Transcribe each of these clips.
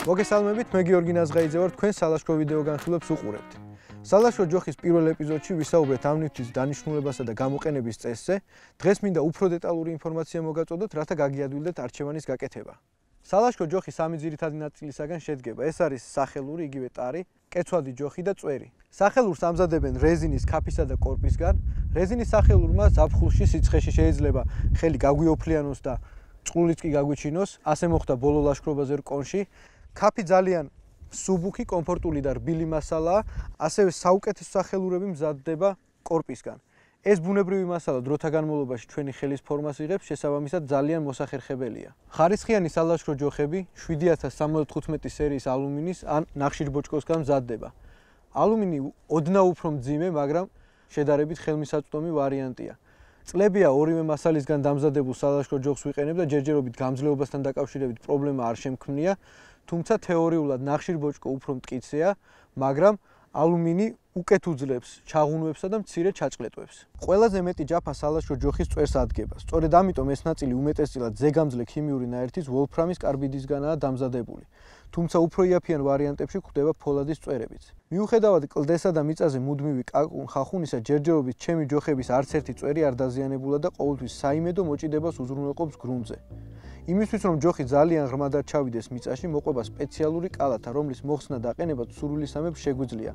მოგესალმებით, მე გიორგი ნაზღაიძე ვარ, თქვენ სალაშქრო ვიდეო განხილვებს უყურებთ. სალაშქრო ჯოხის პირველ ეპიზოდში ვისაუბრეთ ამ ნივთის დანიშნულებასა და გამოყენების წესზე. დღეს მინდა უფრო დეტალური ინფორმაცია მოგაწოდოთ, რათა გაგიადვილდეთ არჩევანის გაკეთება. სალაშქრო ჯოხი სამი ძირითადი ნაწილისაგან შედგება. ეს არის სახელური, იგივე ტარი, კეცვადი ჯოხი და წვერი. სახელურს ამზადებენ რეზინის, ქაფისა და კორპისგან. რეზინის სახელურმა ზაფხულში სიცხეში შეიძლება ხელი გაგვიოფლიანოს და წყლულიც კი გაგვიჩინოს. ასე მოხდა ბოლო ლაშქრობაზე რკონში. ქაფი ძალიან სუბუქი, კომფორტული და რბილი მასალაა, ასევე საუკეთესო სახელურები მზადდება კორპისგან. ეს ბუნებრივი მასალა დროთა განმავლობაში ჩვენი ხელის ფორმას იღებს, შესაბამისად ძალიან მოსახერხებელია. ხარისხიანი სალაშქრო ჯოხები 7075 სერიის ალუმინის ან ნახშირბოჭკოსგან მზადდება. ალუმინი ოდნავ უფრო მძიმე, მაგრამ შედარებით ხელმისაწვდომი ვარიანტია. წლებია ორივე მასალისგან დამზადებულ სალაშქრო ჯოხს ვიყენებ და ჯერჯერობით გამძლეობასთან დაკავშირებით პრობლემა არ შემქმნია. თუმცა თეორიულად ნახშირბოჭკო უფრო მტკიცეა, მაგრამ ალუმინი უკეთ უძლებს ჩაღუნვებსა და მცირე ჩაჭყლეტვებს. ყველაზე მეტი ჯაფა სალაშქრო ჯოხის წვერს ადგება. სწორედ ამიტომ ეს ნაწილი უმეტესწილად ზეგამძლე ქიმიური ნაერთის ვოლფრამის კარბიდისგანაა დამზადებული. თუმცა უფრო იაფიან ვარიანტებში გვხვდება ფოლადის წვერებიც. მიუხედავად კლდესა და მიწაზე მუდმივი ხახუნისა, ჯერჯერობით ჩემი ჯოხების არც ერთი წვერი არ დაზიანებულა და ყოველთვის საიმედო მოჭიდებას უზრუნველყოფს გრუნტზე. იმისთვის რომ ჯოხი ძალიან ღრმად არ ჩავიდეს მიწაში, მოყვება სპეციალური კალათა, რომლის მოხსნა და აყენება სურვილისამებრ შეგვიძლია.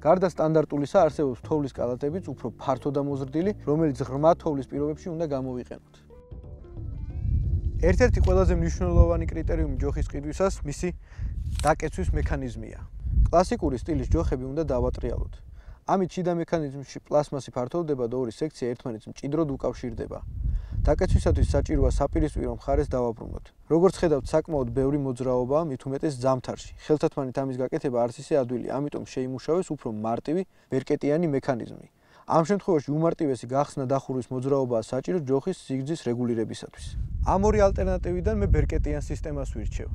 გარდა სტანდარტულისა, არსებობს თოვლის კალათებიც, უფრო ფართო და მოზრდილი, რომელიც ღრმა თოვლის პირობებში უნდა გამოვიყენოთ. ერთ-ერთი ყველაზე მნიშვნელოვანი კრიტერიუმი ჯოხის ყიდვისას მისი დაკეცვის მექანიზმია. კლასიკური სტილის ჯოხები უნდა დავატრიალოთ. ამით შიდა მექანიზმში პლასმასი ფართოვდება და ორი სექცია ერთმანეთს მჭიდროდ უკავშირდება. დაკეცვისათვის საჭიროა საპირისპირო მხარეს დავაბრუნოთ. როგორც ხედავთ, საკმაოდ ბევრი მოძრაობაა, მით უმეტეს ზამთარში. ხელთათმანით ამის გაკეთება არც ისე ადვილი, ამიტომ შეიმუშავეს უფრო მარტივი ბერკეტიანი მექანიზმი. ამ შემთხვევაში უმარტივესი გახსნა დახურვის მოძრაობაა საჭირო ჯოხის სიგრძის რეგულირებისათვის. ამ ორი ალტერნატივიდან მე ბერკეტიან სისტემას ვირჩევ.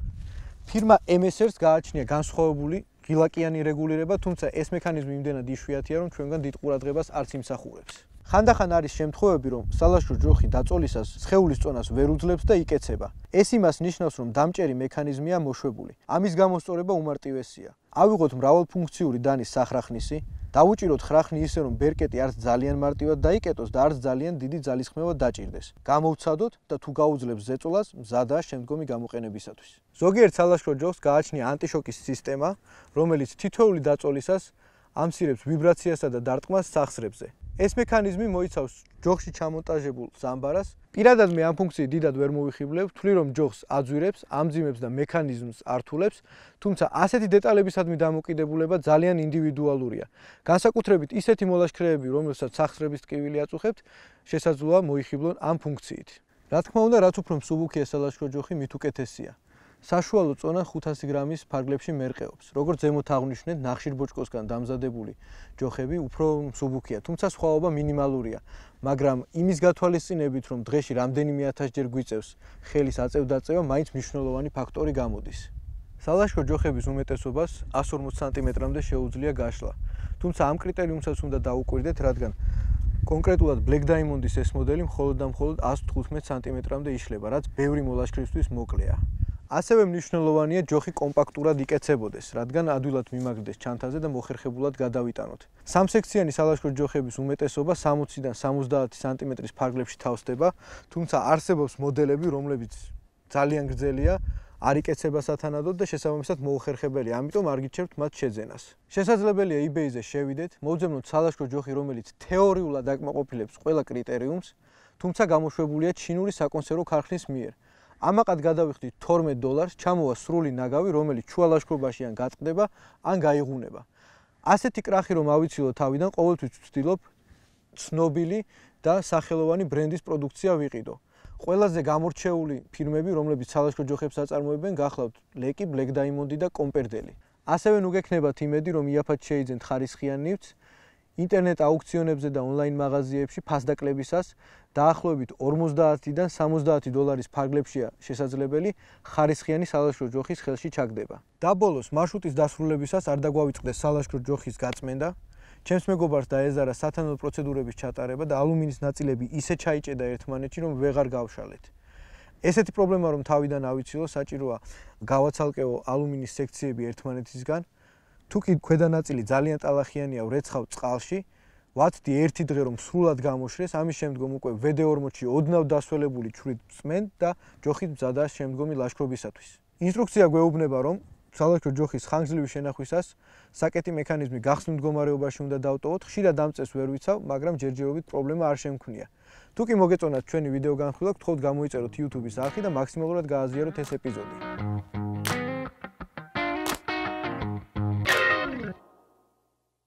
ფირმა MSR-ს გააჩნია განსხვავებული ღილაკიანი რეგულირება, თუმცა ეს მექანიზმი იმდენად იშვიათია, რომ ჩვენგან დიდ ყურადღებას არც იმსახურებს. ხანდახან არის შემთხვევები, რომ სალაშქრო ჯოხი დაწოლისას სხეულის წონას ვერ უძლებს და იკეცება. ეს იმას ნიშნავს, რომ დამჭერი მექანიზმია მოშვებული. ამის გამოსწორება უმარტივესია. ავიღოთ მრავალფუნქციური დანის სახრახნისი, დავუჭიროთ ხრახნი ისე, რომ ბერკეტი არც ძალიან მარტივად დაიკეტოს და არც ძალიან დიდი ძალისხმევა დაჭირდეს. გამოვცადოთ და თუ გაუძლებს ზეწოლას, მზადაა შემდგომი გამოყენებისათვის. ზოგიერთ სალაშქრო ჯოხს გააჩნია ანტიშოკის სისტემა, რომელიც თითოეული დაწოლისას ამცირებს ვიბრაციასა და დარტყმას სახსრებზე. ეს მექანიზმი მოიცავს ჯოხში ჩამონტაჟებულ ზამბარას. პირადად მე ამ ფუნქციით დიდად ვერ მოვიხიბლებ, ვთვლი რომ ჯოხს აძვირებს, ამძიმებს და მექანიზმს ართულებს, თუმცა ასეთი დეტალებისადმი დამოკიდებულება ძალიან ინდივიდუალურია. განსაკუთრებით ისეთი მოლაშქრეები, რომელსაც სახსრების ტკივილი აწუხებთ, შესაძლოა მოიხიბლონ ამ ფუნქციით. რა თქმა უნდა, რაც უფრო მსუბუქია სალაშქრო ჯოხი, მით უკეთესია. საშუალო წონა 500 გრამის ფარგლებში მერყეობს. როგორც ზემოთ აღვნიშნეთ, ნახშირბოჭკოსგან დამზადებული ჯოხები უფრო მსუბუქია, თუმცა სხვაობა მინიმალურია, მაგრამ იმის გათვალისწინებით, რომ დღეში რამდენიმე ათასჯერ გვიწევს ხელის აწევ-დაწევა, მაინც მნიშვნელოვანი ფაქტორი გამოდის. სალაშქრო ჯოხების უმეტესობას 140 სანტიმეტრამდე შეუძლია გაშლა, თუმცა ამ კრიტერიუმსაც უნდა დაუკვირდეთ, რადგან კონკრეტულად Black Diamond-ის ეს მოდელი მხოლოდ და მხოლოდ 115 სანტიმეტრამდე იშლება, რაც ბევრი მოლაშქრისთვის მოკლეა. ასევე მნიშვნელოვანია ჯოხი კომპაქტურად იკეცებოდეს, რადგან ადვილად მიმაგრდეს ჩანთაზე და მოხერხებულად გადავიტანოთ. სამსექციანი სალაშქრო ჯოხების უმეტესობა 60-დან 70 სანტიმეტრის ფარგლებში თავსდება, თუმცა არსებობს მოდელები, რომლებიც ძალიან გრძელია, არ იკეცება სათანადოდ და შესაბამისად მოუხერხებელია, ამიტომ არ გიჩვენებთ მათ შეძენას. შესაძლებელია eBay-ზე შევიდეთ, მოვძებნოთ სალაშქრო ჯოხი, რომელიც თეორიულად აკმაყოფილებს ყველა კრიტერიუმს, თუმცა გამოშვებულია ჩინური საკონსერვო ქარხნის მიერ. ამაყად გადავიხდით $12, ჩამოვა სრული ნაგავი, რომელიც შუა ლაშქრობაში ან გაწყდება, ან გაიღუნება. ასეთი კრახი რომ ავიცილო თავიდან, ყოველთვის ვცდილობ ცნობილი და სახელოვანი ბრენდის პროდუქცია ვიყიდო. ყველაზე გამორჩეული ფირმები, რომლებიც სალაშქრო ჯოხებს აწარმოებენ, გახლავთ ლეკი, Black Diamond და კომპერდელი. ასევე ნუ გექნებათ იმედი, რომ იაფად შეიძენთ ხარისხიან ნივთს, ინტერნეტ აუქციონებზე და ონლაინ მაღაზიებში ფასდაკლებისას დაახლოებით 50-დან $70 ფარგლებშია შესაძლებელი ხარისხიანი სალაშქრო ჯოხის ხელში ჩაგდება. და ბოლოს მარშრუტის დასრულებისას არ დაგვავიწყდეს სალაშქრო ჯოხის გაწმენდა. ჩემს მეგობარს დაეზარა სათანადო პროცედურების ჩატარება და ალუმინის ნაწილები ისე ჩაიჭედა ერთმანეთში, რომ ვეღარ გავშალეთ. ესეთი პრობლემა რომ თავიდან ავიცილო, საჭიროა გავაცალკეო ალუმინის სექციები ერთმანეთისგან. თუ კი ქვედა ნაწილი ძალიან ტალახიანია, ვრეცხავ წყალში, ვაცდი ერთი დღე რომ სრულად გამოშრეს, ამის შემდგომ უკვე VD40-ში ოდნავ დასველებული ჩვრით წმენთ და ჯოხით მზადაა შემდგომი ლაშქრობისათვის. ინსტრუქცია გვეუბნება, რომ სალაშქრო ჯოხის ხანგრძლივი შენახვისას საკეტი მექანიზმი გახსნილ მდგომარეობაში უნდა დავტოვოთ, ხშირად ამ წესს ვერ ვიცავ, მაგრამ ჯერჯერობით პრობლემა არ შემქმნია. თუ კი მოგეწონათ ჩვენი ვიდეო განხილვა, გთხოვთ გამოიწეროთ YouTube-ის არხი და მაქსიმალურად გააზიაროთ ეს ეპიზოდი.